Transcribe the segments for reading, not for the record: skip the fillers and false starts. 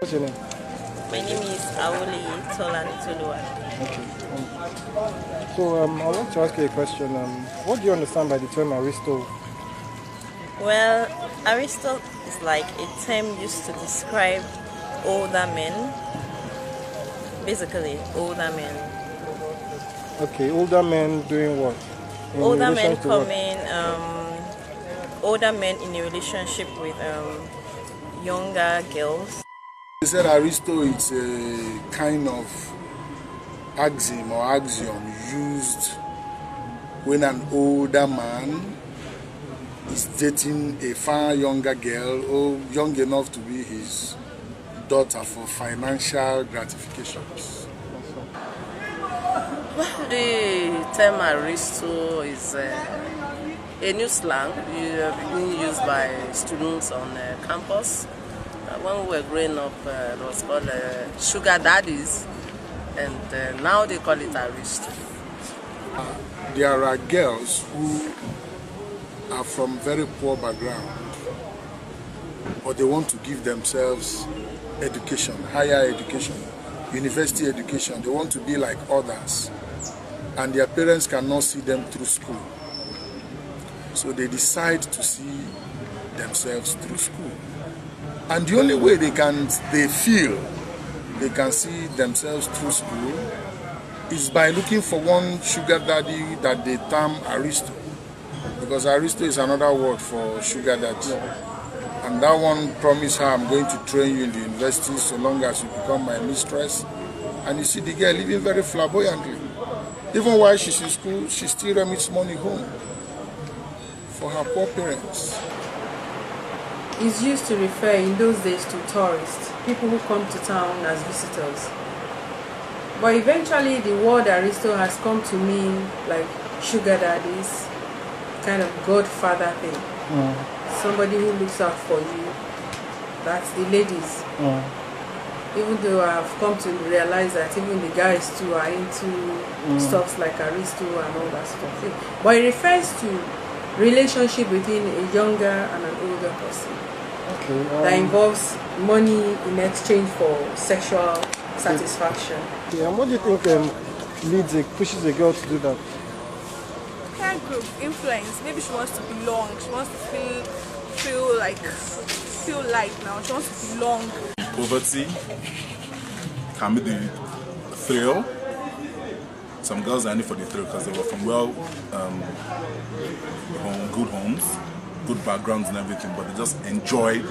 What's your name? My name is Awoli Tolani Toluwa. Okay. I want to ask you a question. What do you understand by the term aristo? Well, aristo is like a term used to describe older men. Basically, older men. Okay, older men doing what? Older men coming, older men in a relationship with younger girls. They said aristo is a kind of axiom used when an older man is dating a far younger girl or young enough to be his daughter for financial gratifications. The term aristo is a new slang being used by students on campus. When we were growing up, it was called sugar daddies, and now they call it aristo. There are girls who are from very poor background, but they want to give themselves education, higher education, university education. They want to be like others, and their parents cannot see them through school. So they decide to see themselves through school. And the only way they feel they can see themselves through school is by looking for one sugar daddy that they term aristo. Because aristo is another word for sugar daddy. And that one promised her, I'm going to train you in the university so long as you become my mistress. And you see the girl living very flamboyantly. Even while she's in school, she still remits money home for her poor parents. Is used to refer in those days to tourists, people who come to town as visitors. But eventually the word aristo has come to mean like sugar daddies, kind of godfather thing. Somebody who looks out for you. That's the ladies. Even though I have come to realize that even the guys too are into stuff like aristo and all that stuff. But it refers to relationship between a younger and an older person. Okay, that involves money in exchange for sexual satisfaction. Okay, and what do you think pushes a girl to do that? Peer group influence. Maybe she wants to belong. She wants to feel light now. She wants to belong. Poverty can be the thrill. Some girls are in it for the thrill because they were from good homes, good backgrounds and everything, but they just enjoy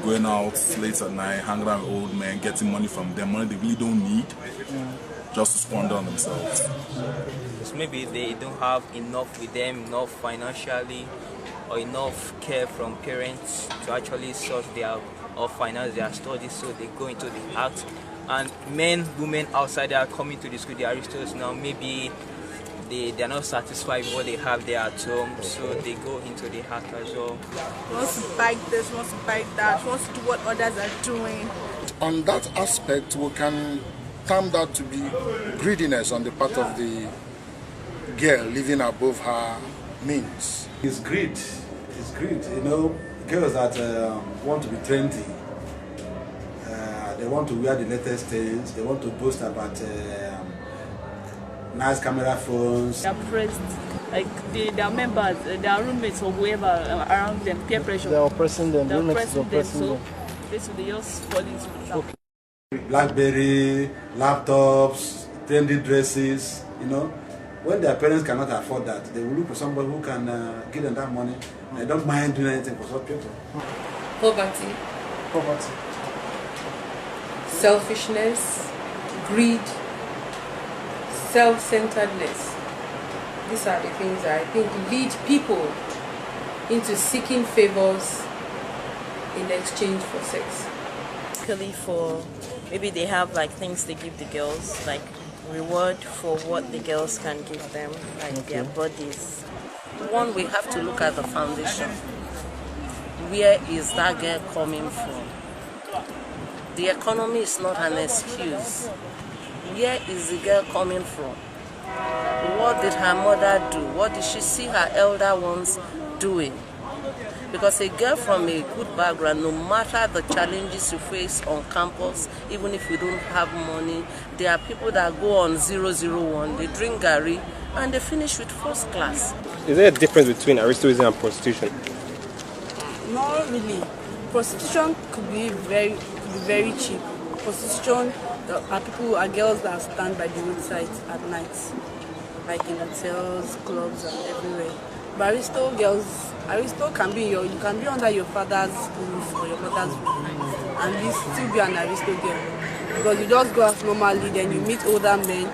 going out late at night, hanging around with old men, getting money from them, money they really don't need, just to squander on themselves. So maybe they don't have enough with them, enough financially, or enough care from parents to actually sort or finance their studies, so they go into the act. And men, women outside there are coming to the school, the aristos now, maybe they're not satisfied with what they have there at home, so they go into the act as well. She wants to buy this, she wants to buy that, she wants to do what others are doing. On that aspect, we can term that to be greediness on the part of the girl living above her means. It's greed. It's greed. You know, girls that want to be trendy. They want to wear the latest things. They want to boast about nice camera phones. They are pressed, like their members, their roommates or whoever around them, peer pressure. They are oppressing them. They are oppressing them, so they just fall into it. Okay. BlackBerry, laptops, trendy dresses. You know, when their parents cannot afford that, they will look for somebody who can give them that money. They don't mind doing anything for such people. Poverty. Selfishness, greed, self-centeredness. These are the things that I think lead people into seeking favors in exchange for sex. Basically maybe they have like things they give the girls, like reward for what the girls can give them, like their bodies. One, we have to look at the foundation. Where is that girl coming from? The economy is not an excuse. Where is the girl coming from? What did her mother do? What did she see her elder ones doing? Because a girl from a good background, no matter the challenges you face on campus, even if you don't have money, there are people that go on 001, they drink gari, and they finish with first class. Is there a difference between aristocracy and prostitution? Not really. Prostitution could be very cheap. Prostitution are girls that stand by the roadside at night, like in hotels, clubs, and everywhere. But Aristo can be you can be under your father's roof or your mother's roof, and you still be an Aristo girl because you just go out normally, then you meet older men.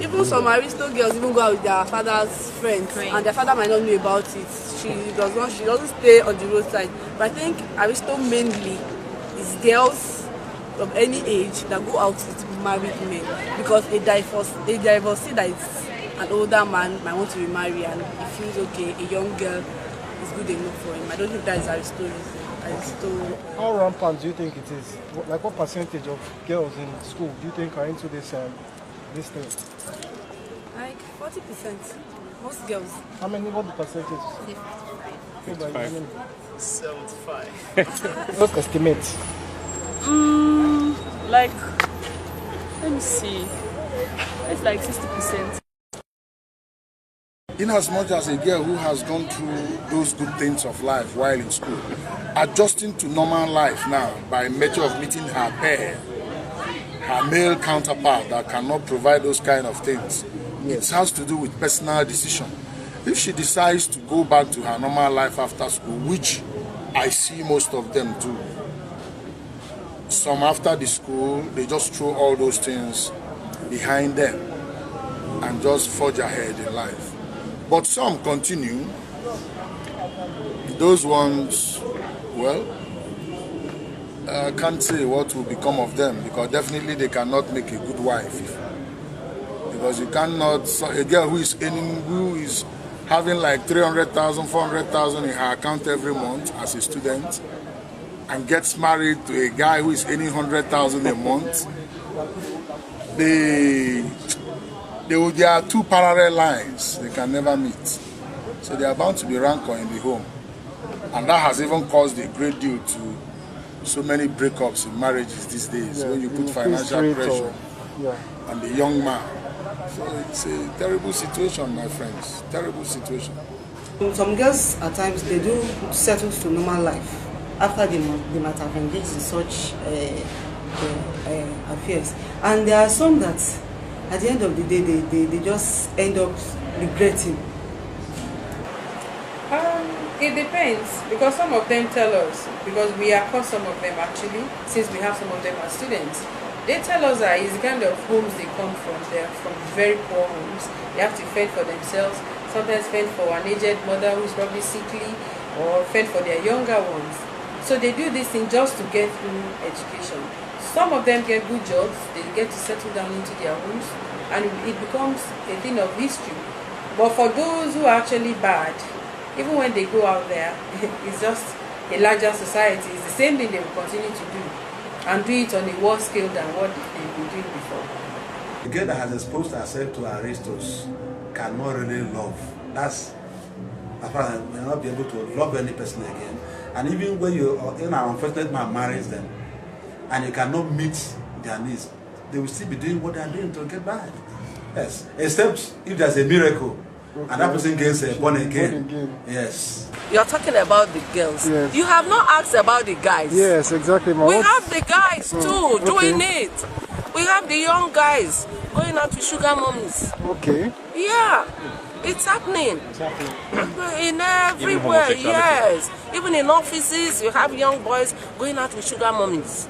Even some Aristo girls even go out with their father's friends, and their father might not know about it. She doesn't stay on the roadside. But I think Aristo mainly is girls of any age that go out with married men, because a divorcee that is an older man might want to remarry and he feels okay, a young girl is good enough for him. I don't think that is Aristo. How rampant do you think it is? Like what percentage of girls in school do you think are into this thing? Like 40%. Most girls. How many? What the percentage? 55. 75. What's the estimate? Like, let me see. It's like 60%. In as much as a girl who has gone through those good things of life while in school, adjusting to normal life now by measure of meeting her pair, her male counterpart that cannot provide those kind of things, it has to do with personal decision. If she decides to go back to her normal life after school, which I see most of them do, some after the school, they just throw all those things behind them and just forge ahead in life. But some continue. Those ones, well, I can't say what will become of them, because definitely they cannot make a good wife. Because you cannot, a girl who is having like 300,000, 400,000 in her account every month as a student, and gets married to a guy who is earning 100,000 a month, there are two parallel lines they can never meet. So they are bound to be rancor in the home. And that has even caused a great deal to so many breakups in marriages these days, when you put financial pressure on the young man. So it's a terrible situation, my friends, terrible situation. Some girls at times they do settle to normal life after they might have engaged in such affairs. And there are some that at the end of the day they just end up regretting. It depends, because some of them tell us, because we accost some of them actually, since we have some of them as students, they tell us that it's the kind of homes they come from. They're from very poor homes. They have to fend for themselves, sometimes fend for an aged mother who's probably sickly, or fend for their younger ones. So they do this thing just to get through education. Some of them get good jobs, they get to settle down into their homes, and it becomes a thing of history. But for those who are actually bad, even when they go out there, it's just a larger society. It's the same thing they will continue to do, and do it on a worse scale than what they've been doing before. A girl that has exposed herself to aristos cannot really love. That's as far as will not be able to love any person again. And even when you in an unfortunate man marries them, and you cannot meet their needs, they will still be doing what they are doing to get by. Yes, except if there's a miracle. Okay. And that person gets born again. Yes. You're talking about the girls. Yes. You have not asked about the guys. Yes, exactly. We have the guys too doing it. We have the young guys going out with sugar mummies. Okay. Yeah, it's happening. It's happening. In everywhere, yes. Even in offices, you have young boys going out with sugar mummies.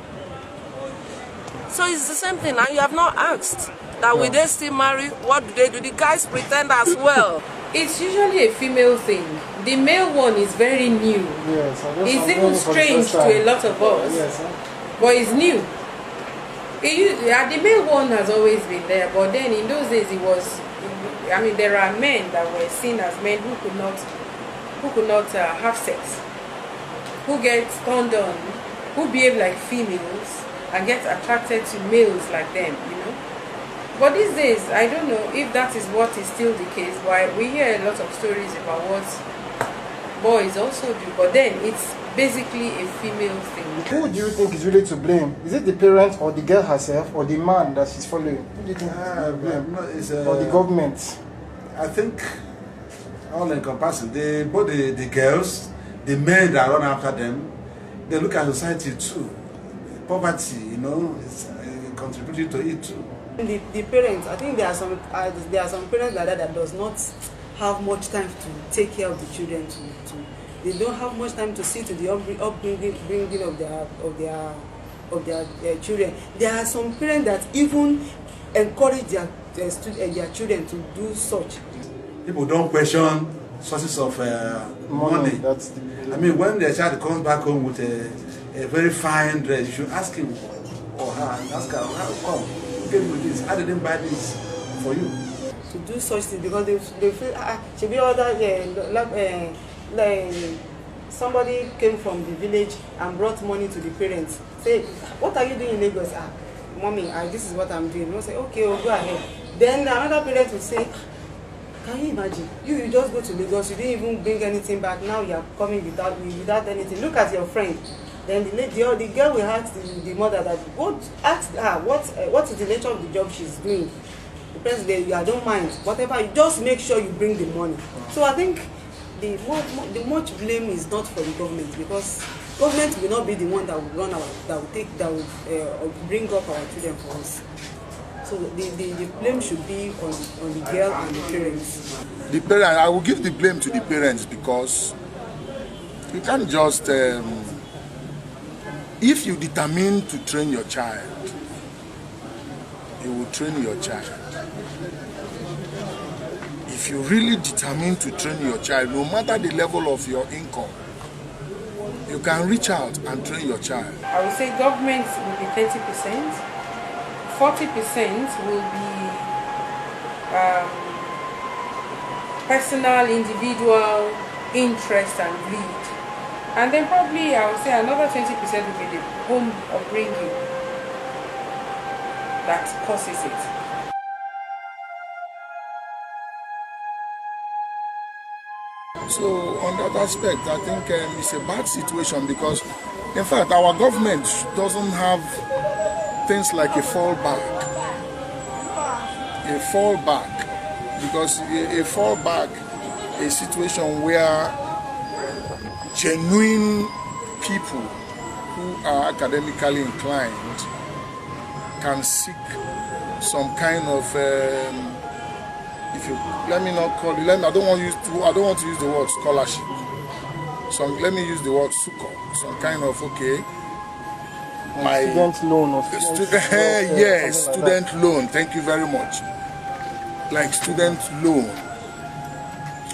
So it's the same thing. Now you have not asked. That will they still marry? What do they do? The guys pretend as well. It's usually a female thing. The male one is very new. Yes, it's even strange to a lot of us. Yes, but it's new. The male one has always been there, but then in those days it was. I mean, there are men that were seen as men who could not have sex, who get turned on, who behave like females and get attracted to males like them. You know. But these days, I don't know if that is what is still the case. But we hear a lot of stories about what boys also do, but then it's basically a female thing. Who do you think is really to blame? Is it the parent or the girl herself or the man that she's following? Who do you think is to blame? Or the government? I think all encompassing. Both the girls, the men that run after them, they look at society too. Poverty, you know, is contributing to it too. The parents, I think there are some parents like that does not have much time to take care of the children. They don't have much time to see to the upbringing of their children. There are some parents that even encourage their children to do such. People don't question sources of money. I mean, when the child comes back home with a very fine dress, you should ask him or her, ask her, how come you came with this? How did they buy this for you? To do such things because they feel should be other like somebody came from the village and brought money to the parents. Say, what are you doing in Lagos? Mommy, this is what I'm doing. We'll say, okay, we'll go ahead. Then another parent will say, can you imagine? You just go to Lagos, you didn't even bring anything back. Now you are coming without anything. Look at your friend. Then the girl will ask the mother that ask her what is the nature of the job she's doing. The parents say, I don't mind. Whatever, you just make sure you bring the money. So I think the much blame is not for the government, because government will not be the one that will bring up our children for us. So the blame should be on the girl and the parents. The parent, I will give the blame to the parents, because you can't just if you determine to train your child, you will train your child. If you really determine to train your child, no matter the level of your income, you can reach out and train your child. I would say government will be 30%, 40% will be personal, individual interest and greed. And then probably I would say another 20% will be the home upbringing that causes it. So on that aspect, I think it's a bad situation, because in fact our government doesn't have things like a fallback, because a fallback, a situation where genuine people who are academically inclined can seek some kind of let me not call it. I don't want to use the word scholarship. Let me use the word succor. Some kind of student loan or yes, student loan. Thank you very much. Like student loan,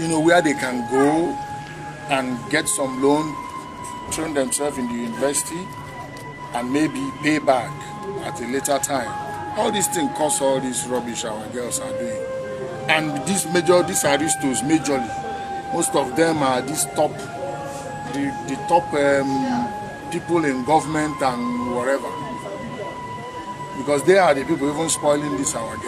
you know, where they can go and get some loan, train themselves in the university, and maybe pay back at a later time. All these things cause all this rubbish our girls are doing. And these aristos, majorly, most of them are the top people in government and whatever. Because they are the people even spoiling this our girls.